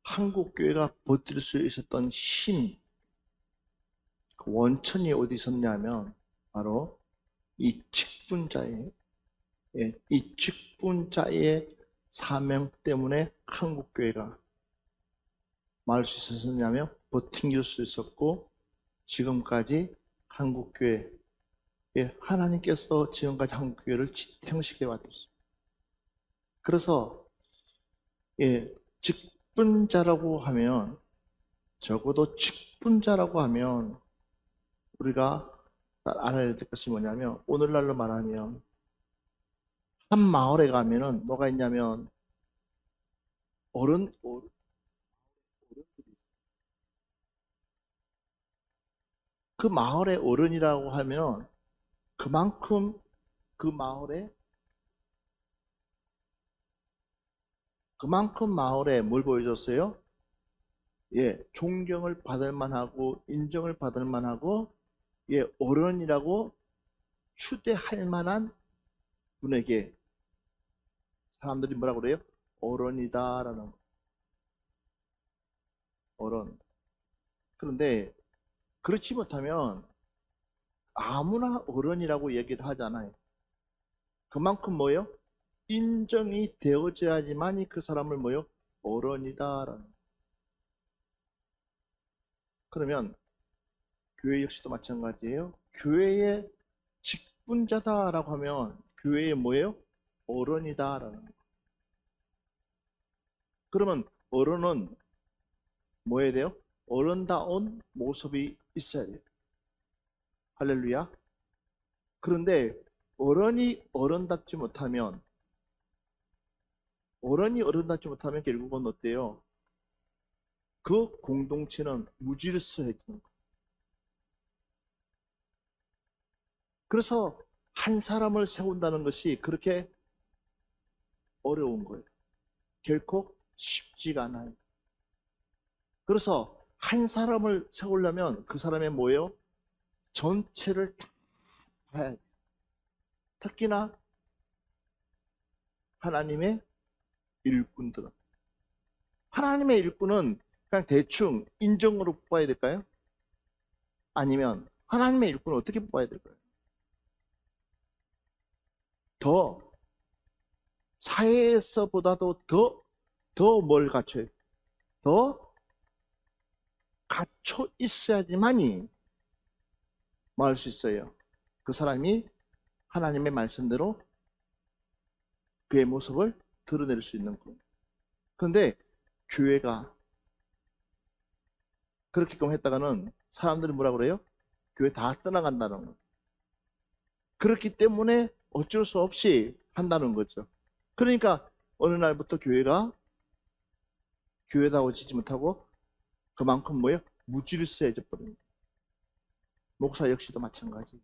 한국교회가 버틸 수 있었던 힘, 그 원천이 어디 있었냐면 바로 이 직분자의 사명 때문에 한국교회가 말할 수 있었냐면 버틴 수 있었고, 지금까지 한국교회, 하나님께서 지금까지 한국교회를 지탱시켜 왔습니다. 그래서 직분자라고 하면, 적어도 직분자라고 하면 우리가 알아야 될 것이 뭐냐면, 오늘날로 말하면 한 마을에 가면은 뭐가 있냐면 어른, 그 마을의 어른이라고 하면 그만큼 그 마을에 뭘 보여줬어요? 존경을 받을 만하고 인정을 받을 만하고, 어른이라고 추대할 만한 분에게 사람들이 뭐라고 그래요? 어른이다라는 거. 어른. 그런데 그렇지 못하면 아무나 어른이라고 얘기를 하잖아요. 그만큼 뭐예요? 인정이 되어져야지만이 그 사람을 뭐예요? 어른이다라는. 그러면 교회 역시도 마찬가지예요. 교회의 직분자다라고 하면 교회의 뭐예요? 어른이다라는 거. 그러면 어른은 뭐 해야 돼요? 어른다운 모습이 있어야 돼요. 할렐루야. 그런데 어른이 어른답지 못하면 결국은 어때요? 그 공동체는 무질서해지는 거예요. 그래서 한 사람을 세운다는 것이 그렇게 어려운 거예요. 결코 쉽지가 않아요. 그래서 한 사람을 세우려면 그 사람의 뭐예요? 전체를 다 봐야 돼요. 특히나 하나님의 일꾼들은. 하나님의 일꾼은 그냥 대충 인정으로 뽑아야 될까요? 아니면 하나님의 일꾼은 어떻게 뽑아야 될까요? 더 사회에서보다도 더 뭘 갖춰야 돼요? 더 갖춰 있어야지만이 말할 수 있어요. 그 사람이 하나님의 말씀대로 그의 모습을 드러낼 수 있는 거예요. 그런데 교회가 그렇게끔 했다가는 사람들이 뭐라 그래요? 교회 다 떠나간다는 거예요. 그렇기 때문에 어쩔 수 없이 한다는 거죠. 그러니까 어느 날부터 교회가 교회다워지지 못하고 그만큼 뭐예요? 무질서해져 버립니다. 목사 역시도 마찬가지.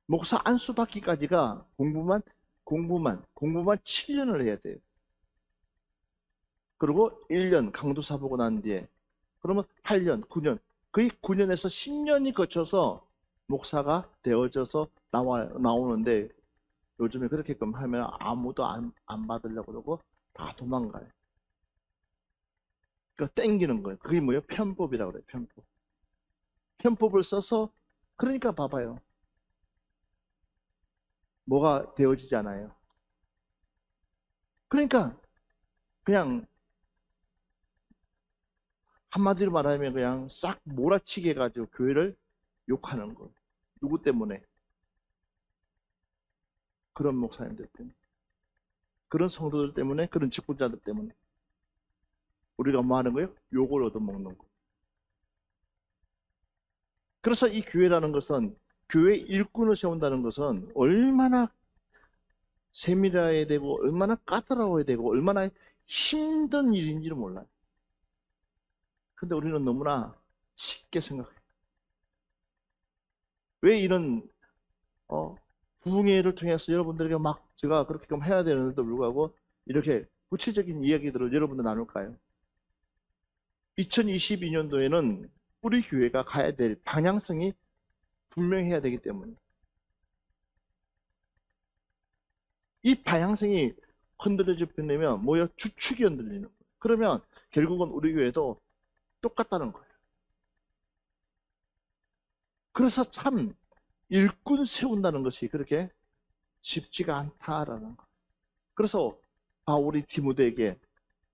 목사 안수 받기까지가 공부만 7년을 해야 돼요. 그리고 1년 강도사 보고 난 뒤에, 그러면 8년, 9년, 거의 9년에서 10년이 거쳐서 목사가 되어져서 나오는데, 요즘에 그렇게끔 하면 아무도 안 받으려고 그러고 다 도망가요. 그러니까 땡기는 거예요. 그게 뭐예요? 편법이라고 그래요. 편법. 편법을 써서, 그러니까 봐봐요. 뭐가 되어지지 않아요. 그러니까 그냥 한마디로 말하면 그냥 싹 몰아치게 해가지고 교회를 욕하는 거예요. 누구 때문에? 그런 목사님들 때문에, 그런 성도들 때문에, 그런 직분자들 때문에 우리가 뭐 하는 거예요? 욕을 얻어먹는 거예요. 그래서 이 교회라는 것은, 교회 일꾼을 세운다는 것은 얼마나 세밀해야 되고 얼마나 까다로워야 되고 얼마나 힘든 일인지를 몰라요. 근데 우리는 너무나 쉽게 생각해요. 왜 이런 부흥회를 통해서 여러분들에게 막 제가 그렇게 해야 되는데도 불구하고 이렇게 구체적인 이야기들을 여러분들 나눌까요? 2022년도에는 우리 교회가 가야 될 방향성이 분명해야 되기 때문에. 이 방향성이 흔들려져 버리면 뭐예요? 주축이 흔들리는 거예요. 그러면 결국은 우리 교회도 똑같다는 거예요. 그래서 참 일꾼 세운다는 것이 그렇게 쉽지가 않다라는 거예요. 그래서 바울이 디모데에게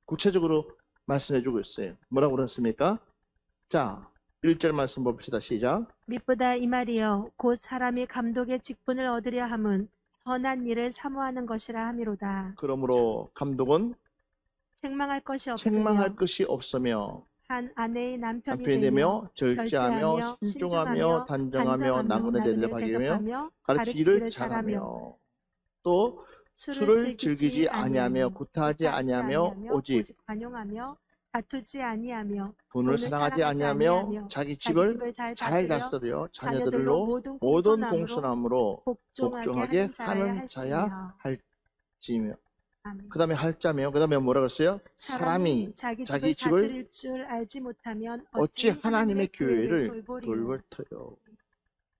구체적으로 말씀해주고 있어요. 뭐라고 그랬습니까? 자, 1절 말씀 봅시다. 시작. 밑보다 이 말이여 곧 사람이 감독의 직분을 얻으려 함은 선한 일을 사모하는 것이라 함이로다. 그러므로 감독은 책망할 것이 책망할 없으며 것이 없으며 한 아내의 남편이 남편이 되며 절제하며 절제하며 신중하며 단정하며 나그네 되려 바기며 가르치기를 잘하며 또 술을 즐기지 아니하며 구타하지 아니하며 오직 관용하며 다투지 아니하며 돈을 사랑하지 아니하며 자기 집을 잘 다스려 자녀들로 모든 공손함으로 복종하게 하는 자야 할지며. 그 다음에 할자며 그 다음에 뭐라 그랬어요? 사람이 자기 집을 다스릴 줄 알지 못하면 어찌 하나님의 교회를 돌볼터요.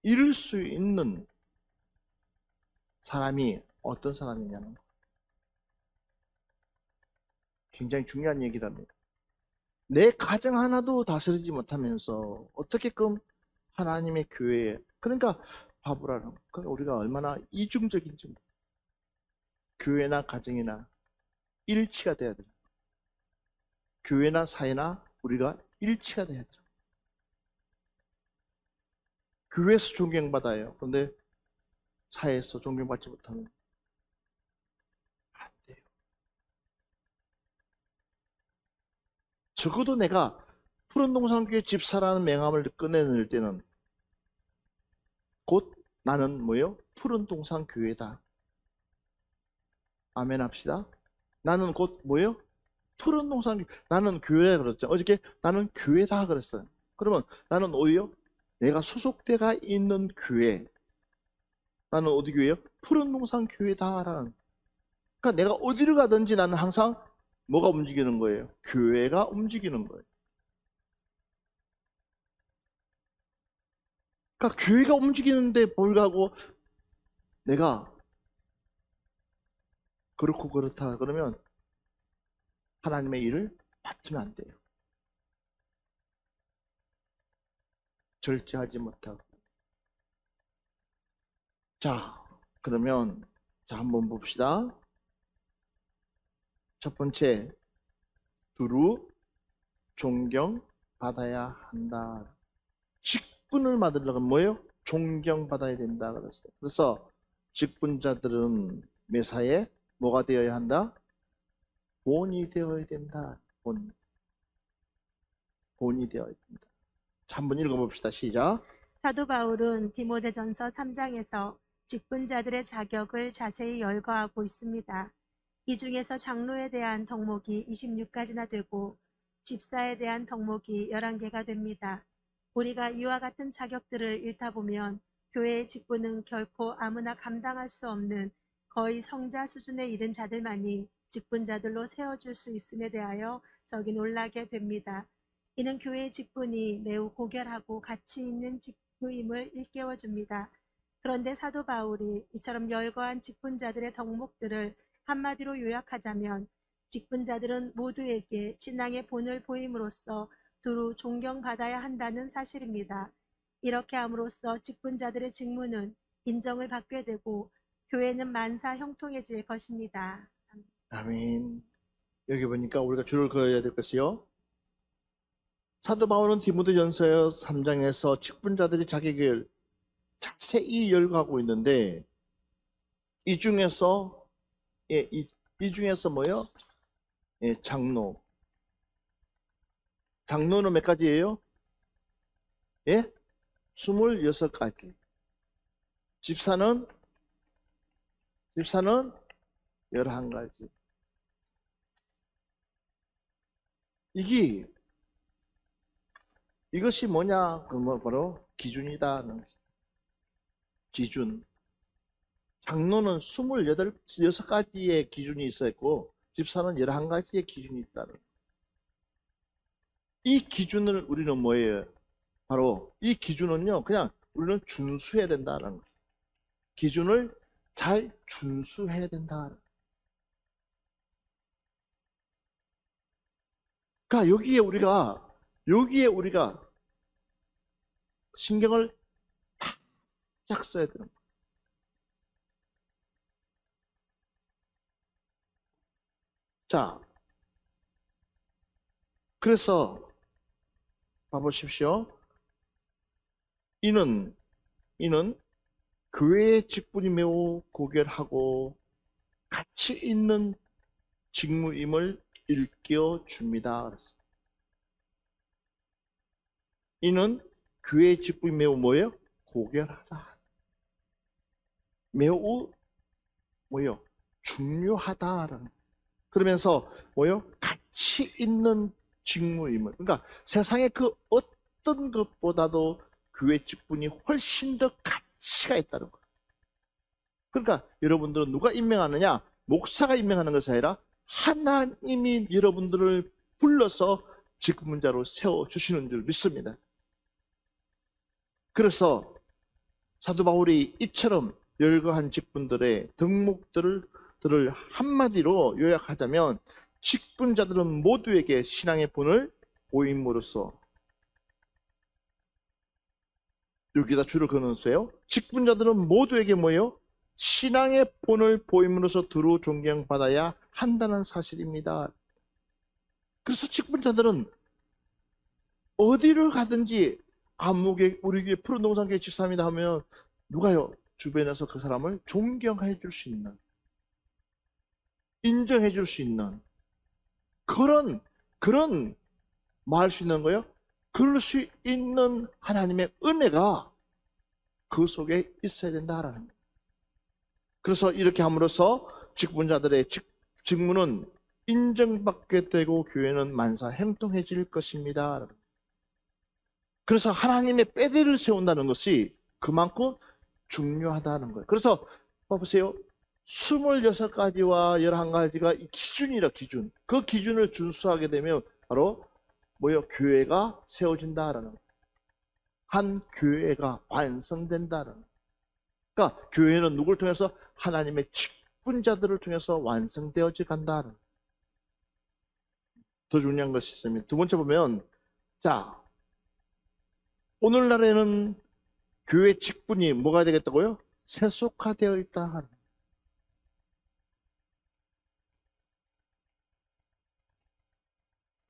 이룰 수 있는 사람이 어떤 사람이냐는 거. 굉장히 중요한 얘기랍니다. 내 가정 하나도 다스리지 못하면서 어떻게끔 하나님의 교회에, 그러니까 바보라는 거. 그러니까 우리가 얼마나 이중적인지, 교회나 가정이나 일치가 돼야 돼요. 교회나 사회나 우리가 일치가 돼야죠. 교회에서 존경받아요. 그런데 사회에서 존경받지 못하면 안 돼요. 적어도 내가 푸른동산교회 집사라는 명함을 꺼내낼 때는 곧 나는 뭐요? 푸른동산교회다. 아멘 합시다. 나는 곧 뭐요? 푸른동산교회. 나는 교회라 그랬죠. 어저께 나는 교회다 그랬어요. 그러면 나는 어디요? 내가 소속대가 있는 교회. 나는 어디 교회요? 푸른동산교회다라는. 그러니까 내가 어디를 가든지 나는 항상 뭐가 움직이는 거예요? 교회가 움직이는 거예요. 그러니까 교회가 움직이는데 불구하고 내가 그렇고 그렇다 그러면 하나님의 일을 맡으면 안 돼요. 절제하지 못하고. 자, 그러면 한번 봅시다. 첫 번째, 두루 존경받아야 한다. 직분을 받으려면 뭐예요? 존경받아야 된다 그랬어요. 그래서 직분자들은 매사에 뭐가 되어야 한다? 본이 되어야 된다. 본이 되어야 된다. 자, 한번 읽어봅시다. 시작. 사도 바울은 디모데전서 3장에서 직분자들의 자격을 자세히 열거하고 있습니다. 이 중에서 장로에 대한 덕목이 26가지나 되고 집사에 대한 덕목이 11개가 됩니다. 우리가 이와 같은 자격들을 읽다 보면 교회의 직분은 결코 아무나 감당할 수 없는 거의 성자 수준에 이른 자들만이 직분자들로 세워줄 수 있음에 대하여 저기 놀라게 됩니다. 이는 교회의 직분이 매우 고결하고 가치 있는 직분임을 일깨워줍니다. 그런데 사도 바울이 이처럼 열거한 직분자들의 덕목들을 한마디로 요약하자면 직분자들은 모두에게 신앙의 본을 보임으로써 두루 존경받아야 한다는 사실입니다. 이렇게 함으로써 직분자들의 직무는 인정을 받게 되고 교회는 만사 형통해질 것입니다. 아멘. 여기 보니까 우리가 줄을 그어야 될 것이요. 사도 바울은 디모데전서 3장에서 직분자들이 자격을 자세히 열거하고 있는데 이 중에서 이 중에서 뭐요? 장로. 장로는 몇 가지예요? 26가지. 집사는 11가지. 이것이 뭐냐? 바로 기준이다. 기준. 장로는 26가지의 기준이 있었고 집사는 11가지의 기준이 있다는. 이 기준을 우리는 뭐예요? 바로 이 기준은요, 그냥 우리는 준수해야 된다는 거예요. 기준을 잘 준수해야 된다. 그러니까 여기에 우리가 신경을 바짝 써야 되는 거예요. 자, 그래서 봐보십시오. 이는 교회의 직분이 매우 고결하고 가치 있는 직무임을 일깨워 줍니다. 이는 교회의 직분이 매우 뭐예요? 고결하다. 매우 뭐예요? 중요하다라는. 그러면서 뭐예요? 가치 있는 직무임을. 그러니까 세상의 그 어떤 것보다도 교회 직분이 훨씬 더 가치가 있다는 거예요. 그러니까 여러분들은 누가 임명하느냐? 목사가 임명하는 것이 아니라 하나님이 여러분들을 불러서 직분자로 세워주시는 줄 믿습니다. 그래서 사도 바울이 이처럼 열거한 직분들의 덕목들을 한마디로 요약하자면 직분자들은 모두에게 신앙의 본을 보임으로써, 여기다 줄을 그어놓으세요. 직분자들은 모두에게 뭐예요? 신앙의 본을 보임으로써 두루 존경받아야 한다는 사실입니다. 그래서 직분자들은 어디를 가든지 아무개 우리 교회 푸른동산교회 집사입니다 하면 누가요? 주변에서 그 사람을 존경해 줄 수 있는, 인정해 줄 수 있는 그런 말 수 있는 거예요. 그럴 수 있는 하나님의 은혜가 그 속에 있어야 된다라는 거예요. 그래서 이렇게 함으로써 직분자들의 직무는 인정받게 되고 교회는 만사 행통해질 것입니다. 그래서 하나님의 빼대를 세운다는 것이 그만큼 중요하다는 거예요. 그래서 봐보세요. 26가지와 11가지가 기준이라, 기준. 그 기준을 준수하게 되면 바로 뭐예요? 교회가 세워진다라는 거예요. 한 교회가 완성된다라는 거예요. 그러니까 교회는 누구를 통해서? 하나님의 직분자들을 통해서 완성되어져 간다는 거예요. 더 중요한 것이 있습니다. 두 번째 보면, 자, 오늘날에는 교회 직분이 뭐가 되겠다고요? 세속화되어 있다 하는.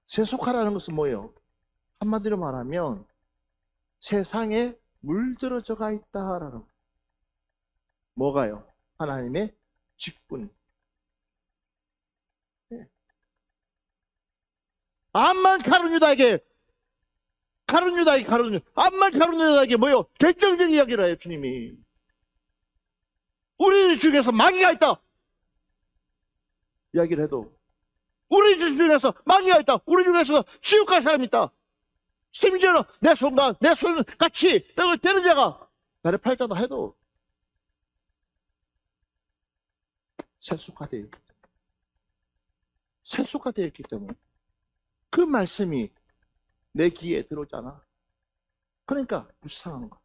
세속화라는 것은 뭐예요? 한마디로 말하면 세상에 물들어져가 있다라는. 뭐가요? 하나님의 직분. 암만 가룟 유다에게 암만 가룟 유다에게 뭐요? 결정적인 이야기를 해요, 주님이. 우리 중에서 마귀가 있다 이야기를 해도, 우리 중에서 마귀가 있다, 우리 중에서 지옥 갈 사람이 있다, 심지어는 내 손과 내 손 같이 떡을 대는 자가 나를 팔자다 해도 세속화되어 있기 때문에 그 말씀이 내 귀에 들어오잖아. 그러니까 불쌍한 거야.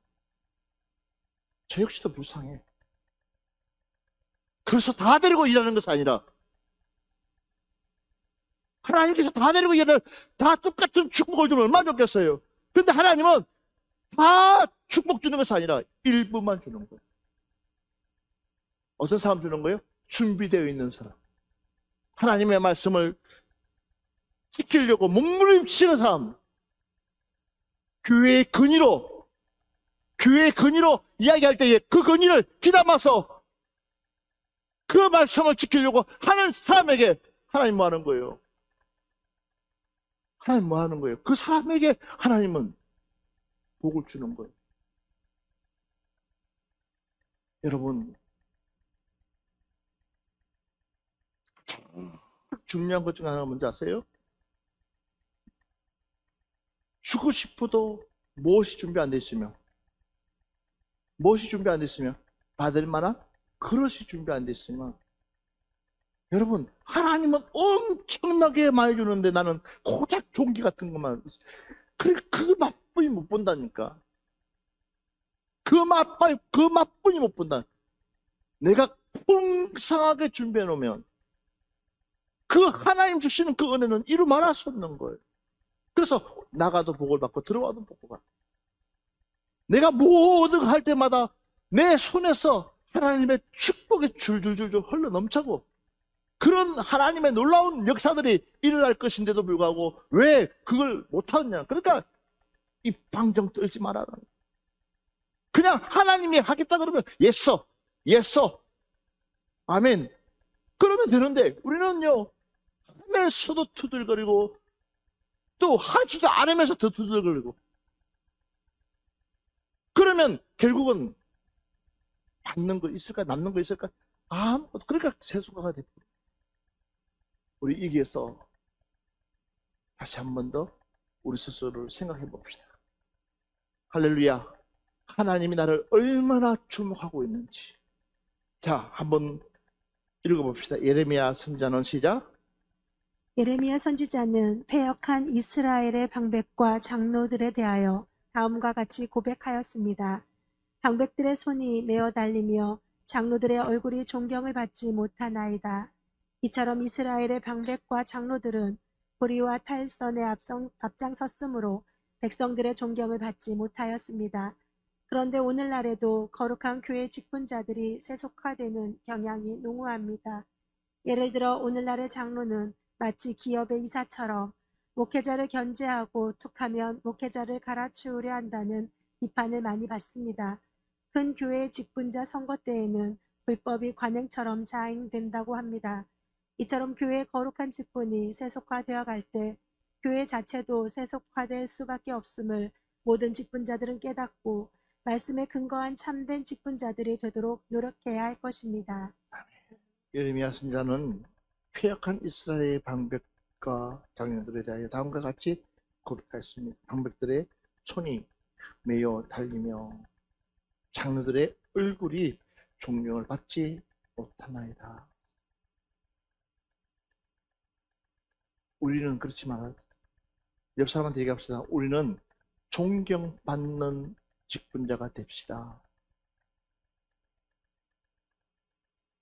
저 역시도 불쌍해. 그래서 다 데리고 일하는 것이 아니라, 하나님께서 다 데리고 일하는, 다 똑같은 축복을 주면 얼마나 좋겠어요. 근데 하나님은 다 축복 주는 것이 아니라 일부만 주는 거예요. 어떤 사람 주는 거예요? 준비되어 있는 사람. 하나님의 말씀을 지키려고 몸부림치는 사람. 교회의 근위로 이야기할 때에 그 근위를 귀담아서 그 말씀을 지키려고 하는 사람에게 하나님 뭐 하는 거예요? 하나님 뭐 하는 거예요? 그 사람에게 하나님은 복을 주는 거예요. 여러분, 중요한 것 중 하나가 뭔지 아세요? 주고 싶어도 무엇이 준비 안 돼 있으면, 받을 만한 그릇이 준비 안 돼 있으면, 여러분, 하나님은 엄청나게 많이 주는데 나는 고작 종기 같은 것만, 그 맛뿐이 못 본다니까. 그 맛뿐이 못 본다. 내가 풍성하게 준비해 놓으면 그 하나님 주시는 그 은혜는 이루 말할 수 없는 거예요. 그래서 나가도 복을 받고 들어와도 복을 받고, 내가 뭐든 할 때마다 내 손에서 하나님의 축복이 줄줄줄줄 흘러 넘쳐고, 그런 하나님의 놀라운 역사들이 일어날 것인데도 불구하고 왜 그걸 못하느냐. 그러니까 이 방정 떨지 말아라. 그냥 하나님이 하겠다 그러면 예서, 예서, 아멘, 그러면 되는데, 우리는요 하면서도 투덜거리고 또 하지도 않으면서 더 투덜거리고, 그러면 결국은 받는 거 있을까, 남는 거 있을까? 아무것도. 그러니까 세수가가 됩니다. 우리 여기에서 다시 한 번 더 우리 스스로를 생각해 봅시다. 할렐루야. 하나님이 나를 얼마나 주목하고 있는지. 자, 한번 읽어봅시다. 예레미야 선지자는 시작. 예레미야 선지자는 패역한 이스라엘의 방백과 장로들에 대하여 다음과 같이 고백하였습니다. 방백들의 손이 메어 달리며 장로들의 얼굴이 존경을 받지 못하나이다. 이처럼 이스라엘의 방백과 장로들은 보리와 탈선에 앞장섰으므로 백성들의 존경을 받지 못하였습니다. 그런데 오늘날에도 거룩한 교회 직분자들이 세속화되는 경향이 농후합니다. 예를 들어 오늘날의 장로는 마치 기업의 이사처럼 목회자를 견제하고 툭하면 목회자를 갈아치우려 한다는 비판을 많이 받습니다. 큰 교회 직분자 선거 때에는 불법이 관행처럼 자행된다고 합니다. 이처럼 교회의 거룩한 직분이 세속화되어 갈 때 교회 자체도 세속화될 수밖에 없음을 모든 직분자들은 깨닫고 말씀에 근거한 참된 직분자들이 되도록 노력해야 할 것입니다. 예레미야 선지자는 패역한 이스라엘의 방백과 장로들에 대하여 다음과 같이 고백하였습니다. 방백들의 손이 메어 달리며 장로들의 얼굴이 존경을 받지 못하나이다. 우리는 그렇지 말아야 돼. 옆 사람한테 얘기합시다. 우리는 존경받는 직분자가 됩시다.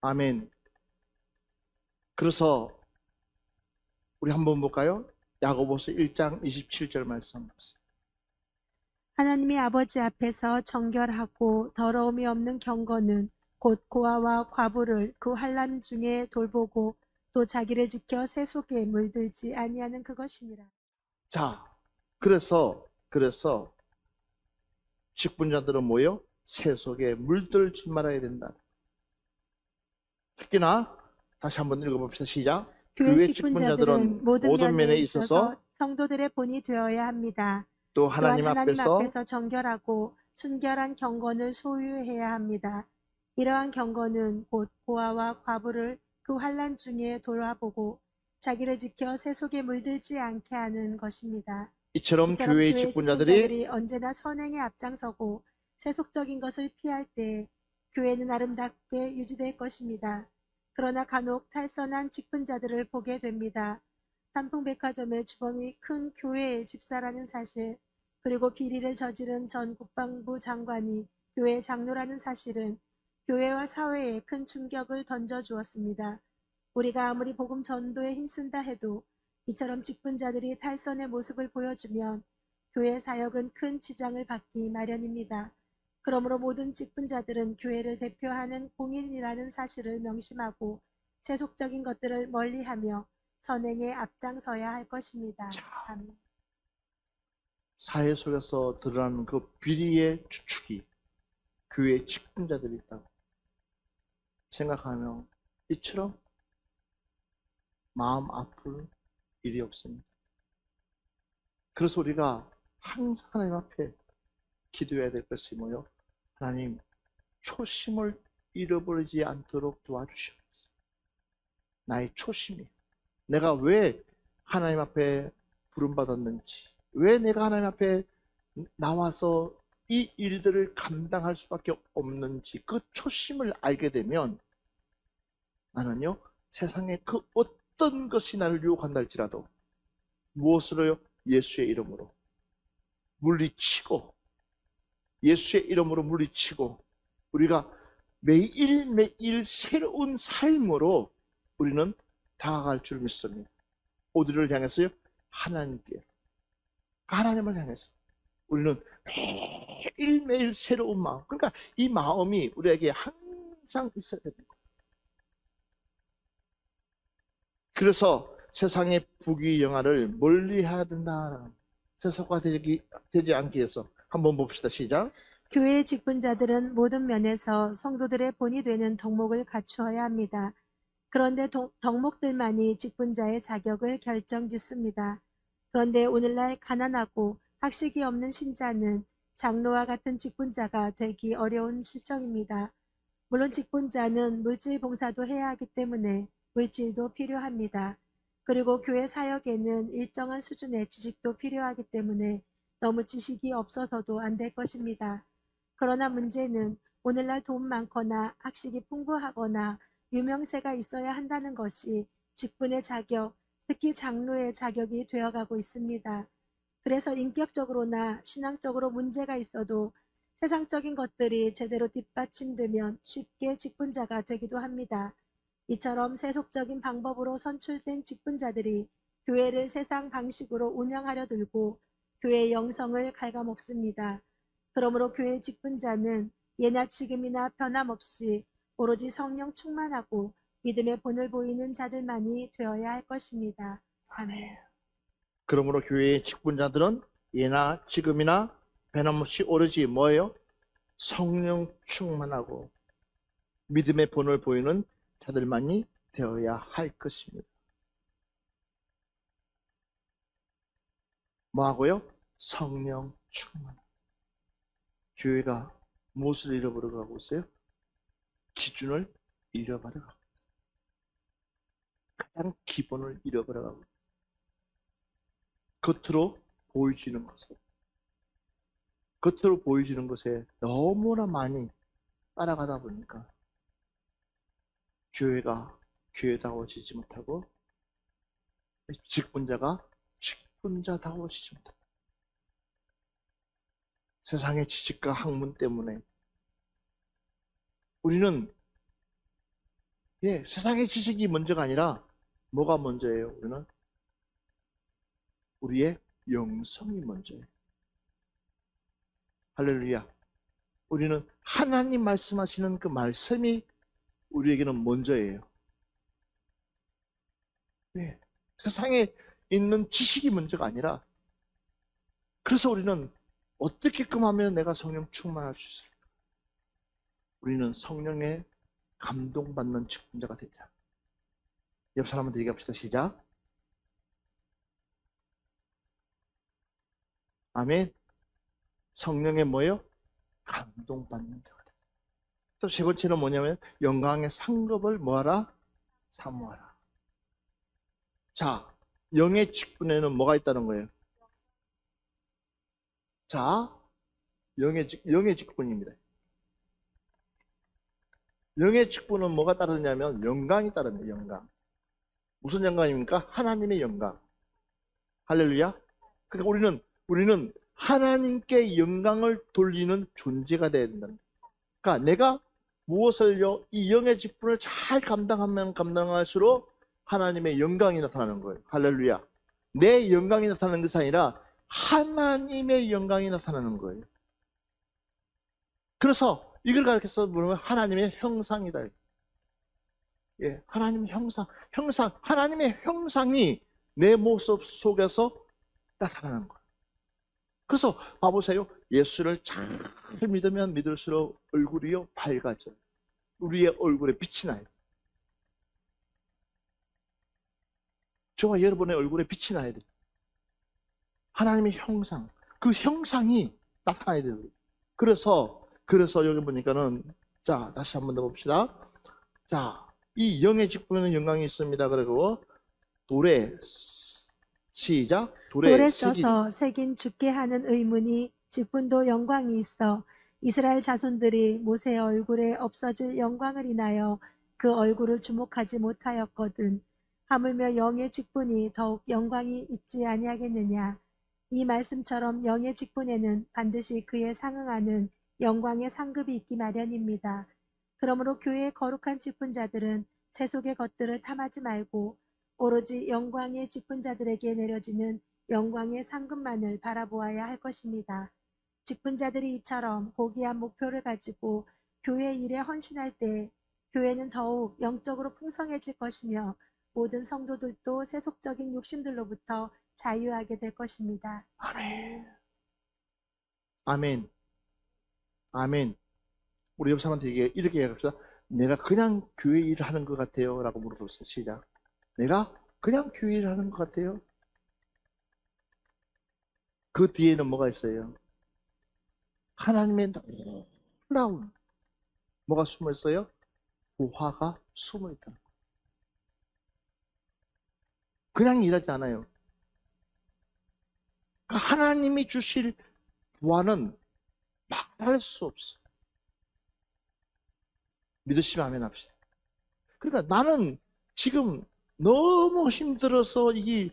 아멘. 그래서 우리 한번 볼까요? 야고보서 1장 27절 말씀. 하나님의 아버지 앞에서 정결하고 더러움이 없는 경건은 곧 고아와 과부를 그 환난 중에 돌보고 또 자기를 지켜 새 속에 물들지 아니하는 그것이니라. 자, 그래서 직분자들은 뭐요? 새 속에 물들지 말아야 된다. 특히나 다시 한번 읽어봅시다. 시작. 교회 직분자들은 모든 면에 있어서 성도들의 본이 되어야 합니다. 또 또한 하나님 하나님 앞에서 앞에서 정결하고 순결한 경건을 소유해야 합니다. 이러한 경건은 곧 고아와 과부를 그 환난 중에 돌아보고 자기를 지켜 새 속에 물들지 않게 하는 것입니다. 이처럼 교회의 직분자들이 언제나 선행에 앞장서고 세속적인 것을 피할 때 교회는 아름답게 유지될 것입니다. 그러나 간혹 탈선한 직분자들을 보게 됩니다. 삼풍백화점의 주범이 큰 교회의 집사라는 사실, 그리고 비리를 저지른 전 국방부 장관이 교회 장로라는 사실은 교회와 사회에 큰 충격을 던져주었습니다. 우리가 아무리 복음 전도에 힘쓴다 해도 이처럼 직분자들이 탈선의 모습을 보여주면 교회 사역은 큰 지장을 받기 마련입니다. 그러므로 모든 직분자들은 교회를 대표하는 공인이라는 사실을 명심하고 세속적인 것들을 멀리하며 선행에 앞장서야 할 것입니다. 아멘. 사회 속에서 드러나는 그 비리의 주축이 교회 직분자들이 있다고 생각하며 이처럼 마음 아플 일이 없습니다. 그래서 우리가 항상 하나님 앞에 기도해야 될 것이 뭐요? 하나님, 초심을 잃어버리지 않도록 도와주시옵소서. 나의 초심이, 내가 왜 하나님 앞에 부름받았는지, 왜 내가 하나님 앞에 나와서 이 일들을 감당할 수밖에 없는지, 그 초심을 알게 되면 나는요, 세상에 그 어떤 것이 나를 유혹한다 할지라도 무엇으로요? 예수의 이름으로 물리치고, 예수의 이름으로 물리치고, 우리가 매일매일 새로운 삶으로 우리는 다가갈 줄 믿습니다. 어디를 향해서요? 하나님께, 하나님을 향해서 우리는 매일매일 새로운 마음, 그러니까 이 마음이 우리에게 항상 있어야 됩니다. 그래서 세상의 부귀영화를 멀리해야 된다. 세속화 되지 않기 위해서 한번 봅시다. 시작. 교회의 직분자들은 모든 면에서 성도들의 본이 되는 덕목을 갖추어야 합니다. 그런데 덕목들만이 직분자의 자격을 결정짓습니다. 그런데 오늘날 가난하고 학식이 없는 신자는 장로와 같은 직분자가 되기 어려운 실정입니다. 물론 직분자는 물질 봉사도 해야 하기 때문에 물질도 필요합니다. 그리고 교회 사역에는 일정한 수준의 지식도 필요하기 때문에 너무 지식이 없어서도 안 될 것입니다. 그러나 문제는 오늘날 돈 많거나 학식이 풍부하거나 유명세가 있어야 한다는 것이 직분의 자격, 특히 장로의 자격이 되어가고 있습니다. 그래서 인격적으로나 신앙적으로 문제가 있어도 세상적인 것들이 제대로 뒷받침되면 쉽게 직분자가 되기도 합니다. 이처럼 세속적인 방법으로 선출된 직분자들이 교회를 세상 방식으로 운영하려 들고 교회의 영성을 갉아먹습니다. 그러므로 교회 직분자는 예나 지금이나 변함없이 오로지 성령 충만하고 믿음의 본을 보이는 자들만이 되어야 할 것입니다. 아멘. 그러므로 교회의 직분자들은 예나 지금이나 변함없이 오로지 뭐예요? 성령 충만하고 믿음의 본을 보이는 자들만이 되어야 할 것입니다. 뭐하고요? 성령 충만. 교회가 무엇을 잃어버려 가고 있어요? 기준을 잃어버려 가고, 가장 기본을 잃어버려 가고, 겉으로 보여지는 것에 너무나 많이 따라가다 보니까 교회가 교회다워지지 못하고 직분자가 직분자다워지지 못한다. 세상의 지식과 학문 때문에 우리는 세상의 지식이 먼저가 아니라 뭐가 먼저예요? 우리는 우리의 영성이 먼저예요. 할렐루야. 우리는 하나님 말씀하시는 그 말씀이 우리에게는 먼저예요. 세상에 있는 지식이 먼저가 아니라, 그래서 우리는 어떻게끔 하면 내가 성령 충만할 수 있을까? 우리는 성령에 감동받는 직분자가 되자. 옆 사람한테 얘기합시다. 시작. 아멘. 성령에 뭐예요? 감동받는 자가 되자. 또 세 번째는 뭐냐면 영광의 상급을 뭐하라? 사모하라. 자, 영의 직분에는 뭐가 있다는 거예요? 자, 영의 직분입니다. 영의 직분은 뭐가 따르냐면 영광이 따릅니다. 영광. 무슨 영광입니까? 하나님의 영광. 할렐루야. 그러니까 우리는 하나님께 영광을 돌리는 존재가 되어야 된다. 그러니까 내가 무엇을요? 이 영의 직분을 잘 감당하면 감당할수록 하나님의 영광이 나타나는 거예요. 할렐루야. 내 영광이 나타나는 것이 아니라 하나님의 영광이 나타나는 거예요. 그래서 이걸 가르쳐서 보면 하나님의 형상이다. 하나님의 형상, 하나님의 형상이 내 모습 속에서 나타나는 거예요. 그래서 봐보세요. 예수를 잘 믿으면 믿을수록 얼굴이요 밝아져요. 우리의 얼굴에 빛이 나요. 저와 여러분의 얼굴에 빛이 나야 돼요. 하나님의 형상, 그 형상이 나타나야 돼요. 그래서 여기 보니까는, 자, 다시 한 번 더 봅시다. 자, 이 영의 직분에는 영광이 있습니다. 그리고 돌에, 시작. 돌에 써서 새긴 죽게 하는 의문이 직분도 영광이 있어 이스라엘 자손들이 모세의 얼굴에 없어질 영광을 인하여 그 얼굴을 주목하지 못하였거든. 하물며 영의 직분이 더욱 영광이 있지 아니하겠느냐. 이 말씀처럼 영의 직분에는 반드시 그에 상응하는 영광의 상급이 있기 마련입니다. 그러므로 교회의 거룩한 직분자들은 세속의 것들을 탐하지 말고 오로지 영광의 직분자들에게 내려지는 영광의 상급만을 바라보아야 할 것입니다. 직분자들이 이처럼 고귀한 목표를 가지고 교회 일에 헌신할 때 교회는 더욱 영적으로 풍성해질 것이며 모든 성도들도 세속적인 욕심들로부터 자유하게 될 것입니다. 아멘. 아멘. 아멘. 우리 옆 사람한테 이렇게 얘기합시다. 내가 그냥 교회 일을 하는 것 같아요. 라고 물어보세요. 시작. 내가 그냥 교회 일을 하는 것 같아요. 그 뒤에는 뭐가 있어요? 하나님의 놀라운 뭐가 숨어 있어요? 부화가 숨어 있다. 그냥 일하지 않아요. 그 하나님이 주실 부활은 말할 수 없어. 믿으시면 아멘 합시다. 그러니까 나는 지금 너무 힘들어서 이게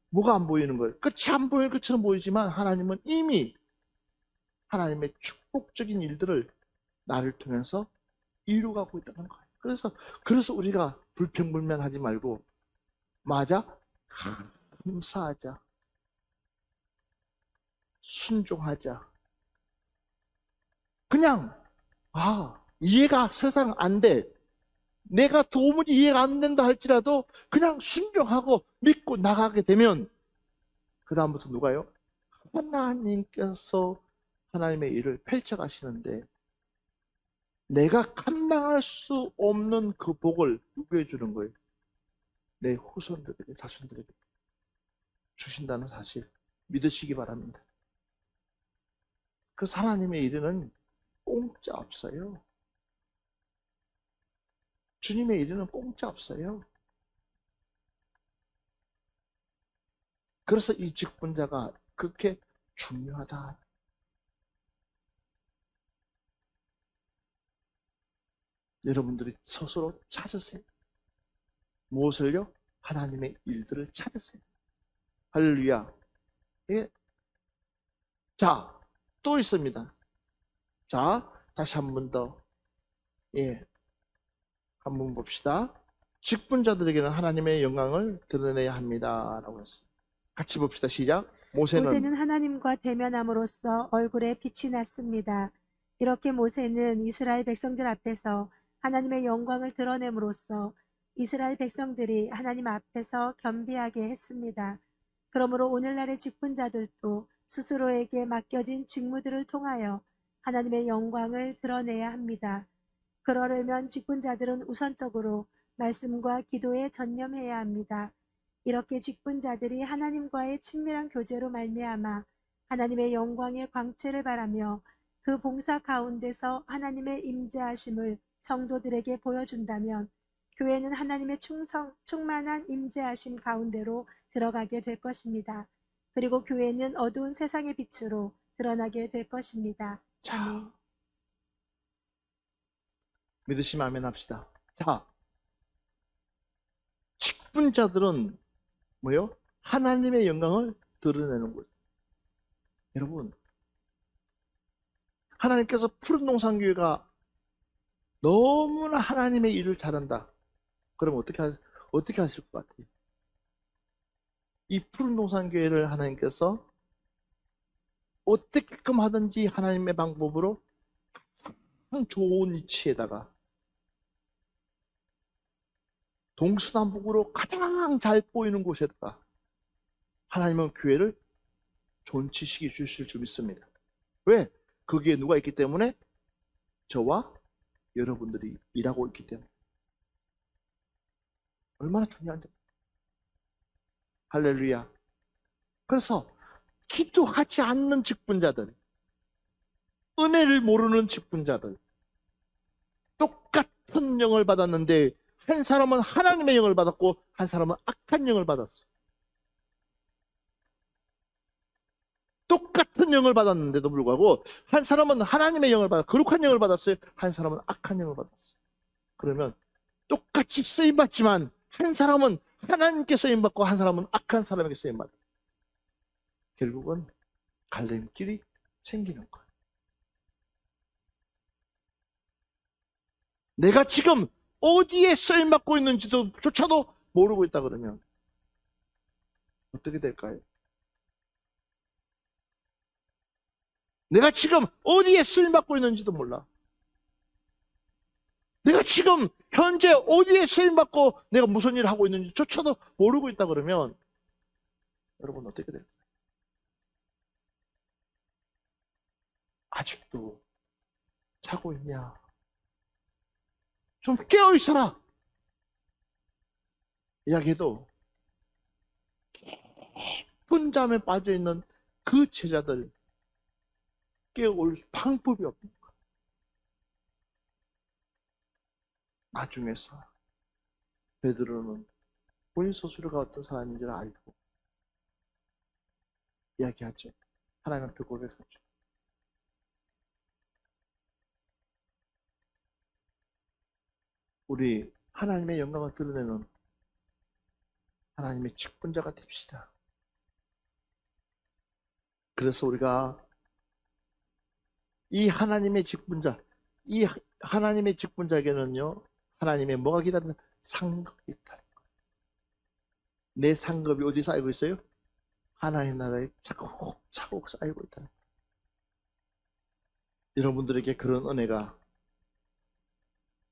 뭐가 안 보이는 거예요. 끝이 안 보이는 것처럼 보이지만 하나님은 이미 하나님의 축복적인 일들을 나를 통해서 이루어가고 있다는 거예요. 그래서 우리가 불평불만하지 말고 맞아? 감사하자. 순종하자. 그냥 이해가 세상 안 돼. 내가 도무지 이해가 안 된다 할지라도 그냥 순종하고 믿고 나가게 되면 그 다음부터 누가요? 하나님께서 하나님의 일을 펼쳐가시는데 내가 감당할 수 없는 그 복을 누구에 주는 거예요? 내 후손들에게, 자손들에게 주신다는 사실 믿으시기 바랍니다. 그 하나님의 일은 공짜 없어요. 주님의 일은 공짜 없어요. 그래서 이 직분자가 그렇게 중요하다. 여러분들이 스스로 찾으세요. 무엇을요? 하나님의 일들을 찾으세요. 할렐루야. 예. 자, 또 있습니다. 자, 다시 한 번 더. 예. 한번 봅시다. 직분자들에게는 하나님의 영광을 드러내야 합니다. 라고 했어요. 같이 봅시다. 시작. 모세는 하나님과 대면함으로써 얼굴에 빛이 났습니다. 이렇게 모세는 이스라엘 백성들 앞에서 하나님의 영광을 드러냄으로써 이스라엘 백성들이 하나님 앞에서 겸비하게 했습니다. 그러므로 오늘날의 직분자들도 스스로에게 맡겨진 직무들을 통하여 하나님의 영광을 드러내야 합니다. 그러려면 직분자들은 우선적으로 말씀과 기도에 전념해야 합니다. 이렇게 직분자들이 하나님과의 친밀한 교제로 말미암아 하나님의 영광의 광채를 바라며 그 봉사 가운데서 하나님의 임재하심을 성도들에게 보여준다면 교회는 하나님의 충만한 임재하심 가운데로 들어가게 될 것입니다. 그리고 교회는 어두운 세상의 빛으로 드러나게 될 것입니다. 아멘. 믿으시면 아멘 합시다. 자, 직분자들은 뭐요? 하나님의 영광을 드러내는 거예요. 여러분, 하나님께서 푸른 동산교회가 너무나 하나님의 일을 잘한다. 그럼 어떻게 하실 것 같아요? 이 푸른 동산교회를 하나님께서 어떻게끔 하든지 하나님의 방법으로 가장 좋은 위치에다가 동서남북으로 가장 잘 보이는 곳에다가 하나님은 교회를 존치시켜 주실 줄 믿습니다. 왜? 거기에 누가 있기 때문에? 저와 여러분들이 일하고 있기 때문에. 얼마나 중요한지. 할렐루야. 그래서 기도하지 않는 직분자들, 은혜를 모르는 직분자들, 똑같은 영을 받았는데 한 사람은 하나님의 영을 받았고 한 사람은 악한 영을 받았어. 똑같은 영을 받았는데도 불구하고 한 사람은 하나님의 영을 받아 거룩한 영을 받았어요. 한 사람은 악한 영을 받았어요. 그러면 똑같이 쓰임 받지만 한 사람은 하나님께 쓰임 받고 한 사람은 악한 사람에게 쓰임 받아. 결국은 갈림길이 생기는 거예요. 내가 지금 어디에 쓰임받고 있는지도 조차도 모르고 있다 그러면 어떻게 될까요? 내가 지금 어디에 쓰임받고 있는지도 몰라. 내가 지금 현재 어디에 쓰임받고 내가 무슨 일을 하고 있는지조차도 모르고 있다 그러면 여러분 어떻게 될까요? 아직도 자고 있냐? 좀 깨어있어라. 이야기해도 깊은 잠에 빠져있는 그 제자들 깨어올 방법이 없는 거야. 나중에서 베드로는 본인 스스로가 어떤 사람인지를 알고 이야기하죠. 하나님 앞에 고백하죠. 우리 하나님의 영광을 드러내는 하나님의 직분자가 됩시다. 그래서 우리가 이 하나님의 직분자, 이 하나님의 직분자에게는요, 하나님의 뭐가 기다리는 상급이 있다. 내 상급이 어디 쌓이고 있어요? 하나님 나라에 차곡차곡 쌓이고 있다. 여러분들에게 그런 은혜가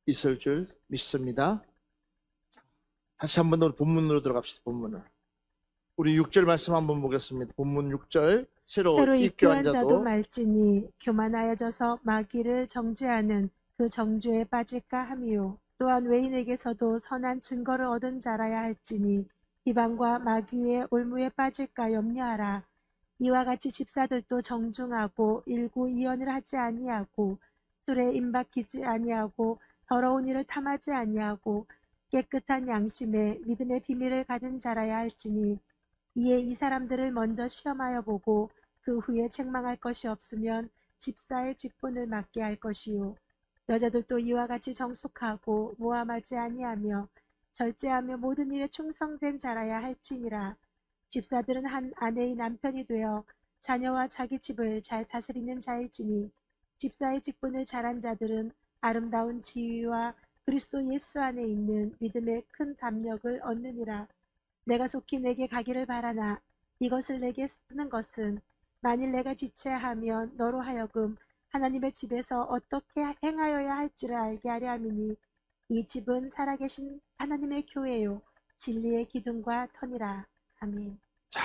있을 줄 믿습니다. 다시 한번 더 본문으로 들어갑시다. 본문을. 우리 6절 말씀 한번 보겠습니다. 본문 6절. 새로 입교한 자도 말지니 교만하여져서 마귀를 정죄하는 그 정죄에 빠질까 함이요. 또한 외인에게서도 선한 증거를 얻은 자라야 할지니 비방과 마귀의 올무에 빠질까 염려하라. 이와 같이 집사들도 정중하고 일구이연을 하지 아니하고 술에 임박히지 아니하고 더러운 일을 탐하지 아니하고 깨끗한 양심에 믿음의 비밀을 가진 자라야 할지니 이에 이 사람들을 먼저 시험하여 보고 그 후에 책망할 것이 없으면 집사의 직분을 맡게 할 것이요. 여자들도 이와 같이 정숙하고 모함하지 아니하며 절제하며 모든 일에 충성된 자라야 할지니라. 집사들은 한 아내의 남편이 되어 자녀와 자기 집을 잘 다스리는 자일지니 집사의 직분을 잘한 자들은 아름다운 지위와 그리스도 예수 안에 있는 믿음의 큰 담력을 얻느니라. 내가 속히 내게 가기를 바라나 이것을 내게 쓰는 것은 만일 내가 지체하면 너로 하여금 하나님의 집에서 어떻게 행하여야 할지를 알게 하려 함이니 이 집은 살아계신 하나님의 교회요 진리의 기둥과 터니라. 아멘. 자,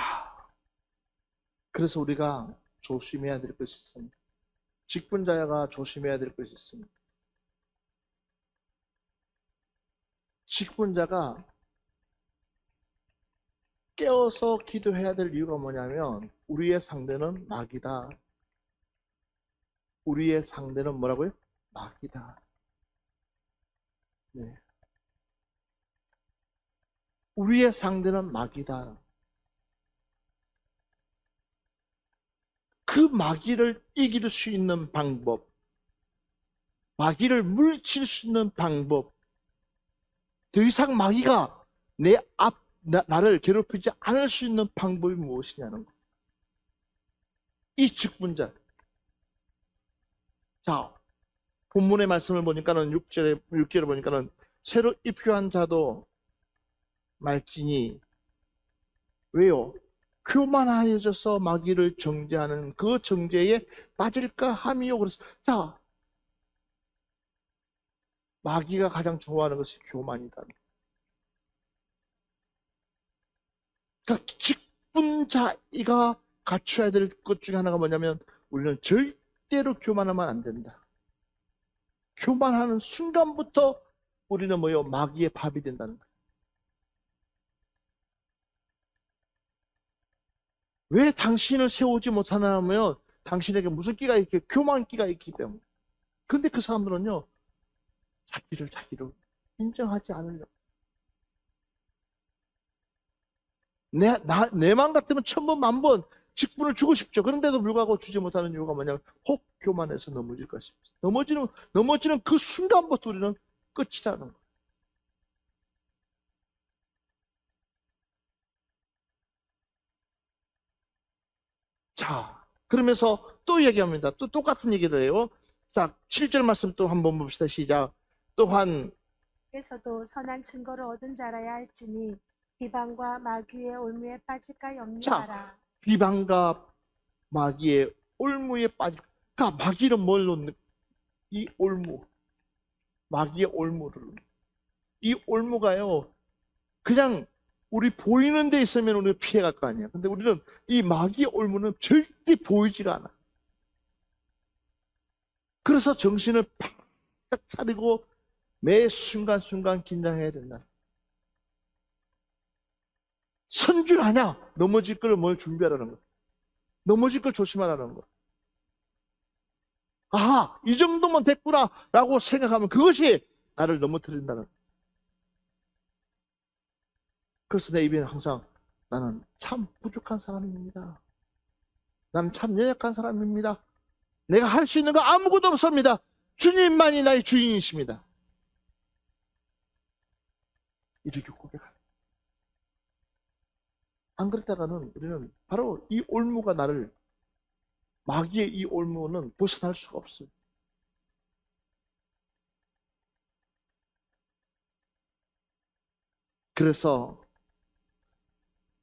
그래서 우리가 조심해야 될 것이 있습니다. 직분자가 조심해야 될 것이 있습니다. 직분자가 깨어서 기도해야 될 이유가 뭐냐면 우리의 상대는 마귀다. 우리의 상대는 뭐라고요? 마귀다. 네. 우리의 상대는 마귀다. 그 마귀를 이길 수 있는 방법, 마귀를 물칠 수 있는 방법, 더 이상 마귀가 나를 괴롭히지 않을 수 있는 방법이 무엇이냐는 거. 이 직분자. 자, 본문의 말씀을 보니까는 6절에 보니까는 새로 입교한 자도 말지니 왜요? 교만하여져서 마귀를 정죄하는 그 정죄에 빠질까 함이요. 그래서 자, 마귀가 가장 좋아하는 것이 교만이다. 그러니까 직분자가 갖춰야 될 것 중에 하나가 뭐냐면 우리는 절대로 교만하면 안 된다. 교만하는 순간부터 우리는 뭐요? 마귀의 밥이 된다는 거예요. 왜 당신을 세우지 못하나 하면 당신에게 무슨 끼가 있게 교만 끼가 있기 때문에. 근데 그 사람들은요 자기를 인정하지 않으려고. 내 맘 같으면 1000번 만번 직분을 주고 싶죠. 그런데도 불구하고 주지 못하는 이유가 뭐냐면 혹 교만해서 넘어질 것입니다. 넘어지는 그 순간부터 우리는 끝이라는 거예요. 자, 그러면서 또 얘기합니다. 또 똑같은 얘기를 해요. 자, 7절 말씀 또 한번 봅시다. 시작. 또한 에서도 선한 증거를 얻은 자라야 할지니 비방과 마귀의 올무에 빠질까 자, 염려하라. 비방과 마귀의 올무에 빠질까. 마귀는 뭘 놓는, 이 올무, 마귀의 올무를, 이 올무가요 그냥 우리 보이는 데 있으면 우리가 피해갈 거 아니야. 근데 우리는 이 마귀의 올무는 절대 보이지가 않아. 그래서 정신을 바짝 차리고 매 순간순간 긴장해야 된다. 선줄 아냐? 넘어질 걸 뭘 준비하라는 거. 넘어질 걸 조심하라는 거. 아하, 이 정도면 됐구나 라고 생각하면 그것이 나를 넘어뜨린다는 거. 그래서 내 입에는 항상 나는 참 부족한 사람입니다. 나는 참 연약한 사람입니다. 내가 할 수 있는 거 아무것도 없습니다. 주님만이 나의 주인이십니다. 이렇게 고백합니다. 안 그랬다가는 우리는 바로 이 올무가 나를, 마귀의 이 올무는 벗어날 수가 없어요. 그래서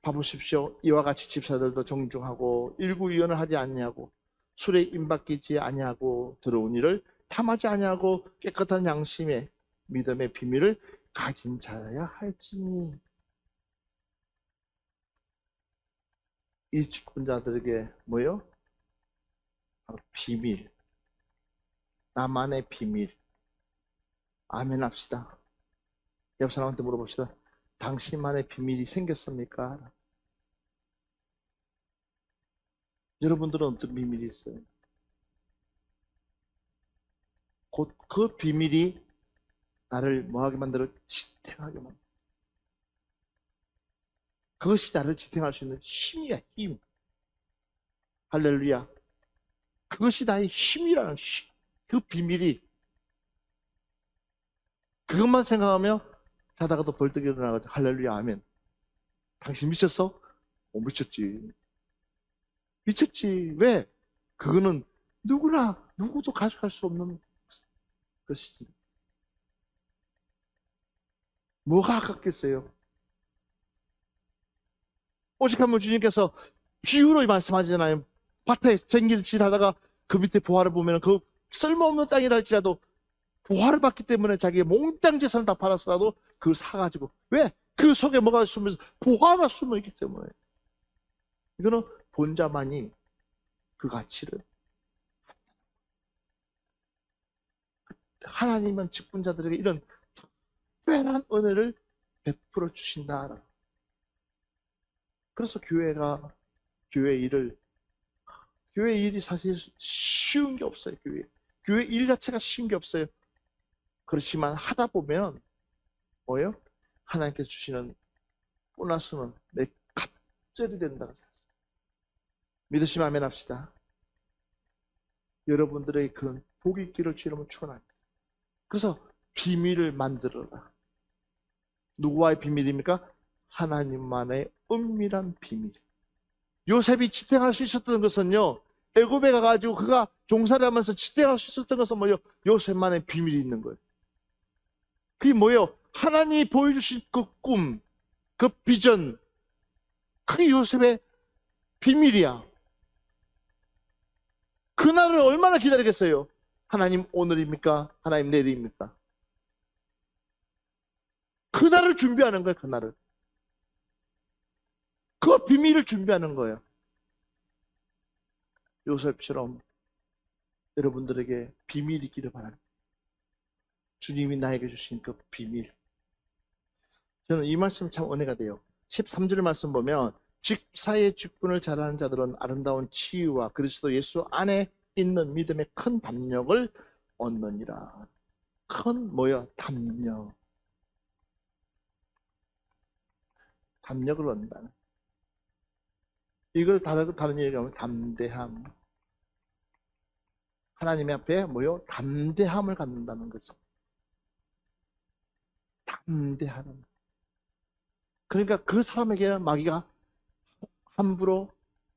봐보십시오. 이와 같이 집사들도 정중하고 일구이연을 하지 아니하고 술에 임박이지 아니하고 더러운 일을 탐하지 아니하고 깨끗한 양심의 믿음의 비밀을 가진 자여야 할지니. 이 직분자들에게 뭐요? 바로 비밀, 나만의 비밀. 아멘 합시다. 옆 사람한테 물어봅시다. 당신만의 비밀이 생겼습니까? 여러분들은 어떤 비밀이 있어요? 곧 그 비밀이 나를 뭐하게 만들어? 지탱하게 만들어. 그것이 나를 지탱할 수 있는 힘이야, 힘. 할렐루야. 그것이 나의 힘이라는 힘. 그 비밀이. 그것만 생각하며 자다가도 벌떡 일어나가지고 할렐루야, 아멘. 당신 미쳤어? 미쳤지. 미쳤지. 왜? 그거는 누구도 가져갈 수 없는 것이지. 뭐가 아깝겠어요? 오직 한번 주님께서 비유로 말씀하시잖아요. 밭에 쟁기질 하다가 그 밑에 보화를 보면 그 쓸모없는 땅이라 할지라도 보화를 받기 때문에 자기의 몽땅 재산을 다 팔았어라도 그걸 사가지고. 왜? 그 속에 뭐가 숨어서 보화가 숨어있기 때문에. 이거는 본자만이 그 가치를. 하나님은 직분자들에게 이런 특별한 은혜를 베풀어 주신다. 그래서 교회 일이 사실 쉬운 게 없어요. 교회 일 자체가 쉬운 게 없어요. 그렇지만 하다 보면 뭐예요? 하나님께서 주시는 보너스는 내 갑절이 된다는 사실. 믿으시면 아멘 합시다. 여러분들의 그런 복이 있기를 주님은 축원합니다. 그래서 비밀을 만들어라. 누구와의 비밀입니까? 하나님만의 은밀한 비밀. 요셉이 지탱할 수 있었던 것은요, 애굽에 가가지고 그가 종살이 하면서 지탱할 수 있었던 것은 뭐예요? 요셉만의 비밀이 있는 거예요. 그게 뭐예요? 하나님이 보여주신 그 꿈, 그 비전, 그게 요셉의 비밀이야. 그날을 얼마나 기다리겠어요? 하나님 오늘입니까? 하나님 내일입니까? 그날을 준비하는 거예요, 그날을. 그 비밀을 준비하는 거예요. 요셉처럼 여러분들에게 비밀이 있기를 바랍니다. 주님이 나에게 주신 그 비밀. 저는 이 말씀이 참 은혜가 돼요. 13절 말씀 보면 직사의 직분을 잘하는 자들은 아름다운 치유와 그리스도 예수 안에 있는 믿음의 큰 담력을 얻느니라. 큰 뭐야? 담력. 담력을 얻는다. 이걸 다른 얘기하면 담대함. 하나님 앞에 뭐요? 담대함을 갖는다는 거죠. 담대하는. 그러니까 그 사람에게 마귀가 함부로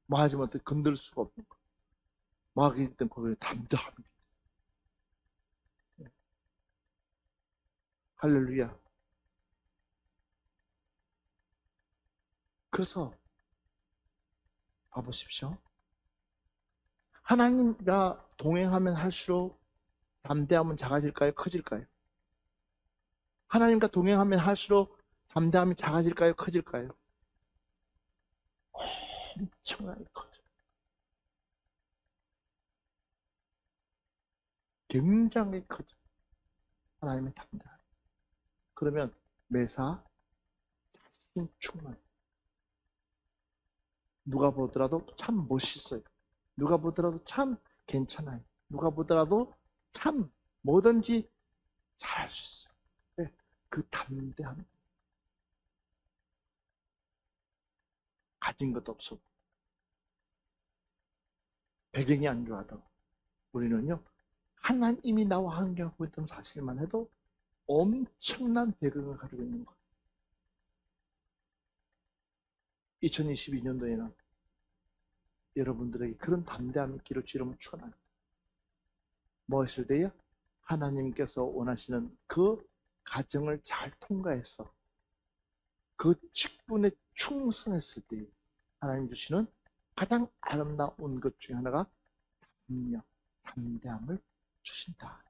뭐 하지 못해 건들 수가 없는 거예요. 마귀 때문에 거기에 담대함입니다. 할렐루야. 그래서 봐보십시오. 하나님과 동행하면 할수록 담대함은 작아질까요? 커질까요? 하나님과 동행하면 할수록 담대함이 작아질까요? 커질까요? 엄청나게 커져. 굉장히 커져. 하나님의 담대함. 그러면 매사 자신 충만. 누가 보더라도 참 멋있어요. 누가 보더라도 참 괜찮아요. 누가 보더라도 참 뭐든지 잘할 수 있어요. 네, 그 담대함. 가진 것도 없어. 배경이 안 좋아도 우리는요, 하나님이 나와 함께하고 있던 사실만 해도 엄청난 배경을 가지고 있는 거예요. 2022년도에는 여러분들에게 그런 담대함이 있기를 주님은 축원합니다. 무엇일 때요? 하나님께서 원하시는 그 과정을 잘 통과해서 그 직분에 충성했을 때 하나님 주시는 가장 아름다운 것 중에 하나가 담대함을 주신다.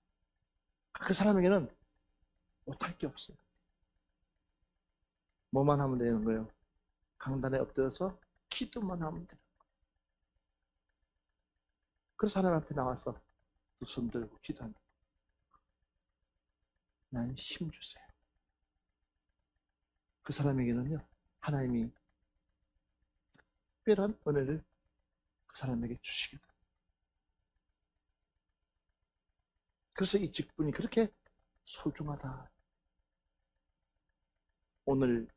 그 사람에게는 못할 게 없어요. 뭐만 하면 되는 거예요? 강단에 엎드려서 기도만 하면 돼요. 그래서 하나님 앞에 나와서 두 손 들고 기도합니다. 나는 힘 주세요. 그 사람에게는요, 하나님이 특별한 은혜를 그 사람에게 주시게 됩니다. 그래서 이 직분이 그렇게 소중하다. 오늘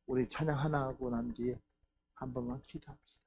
우리 찬양 하나 하고 난 뒤에 한 번만 기도합시다.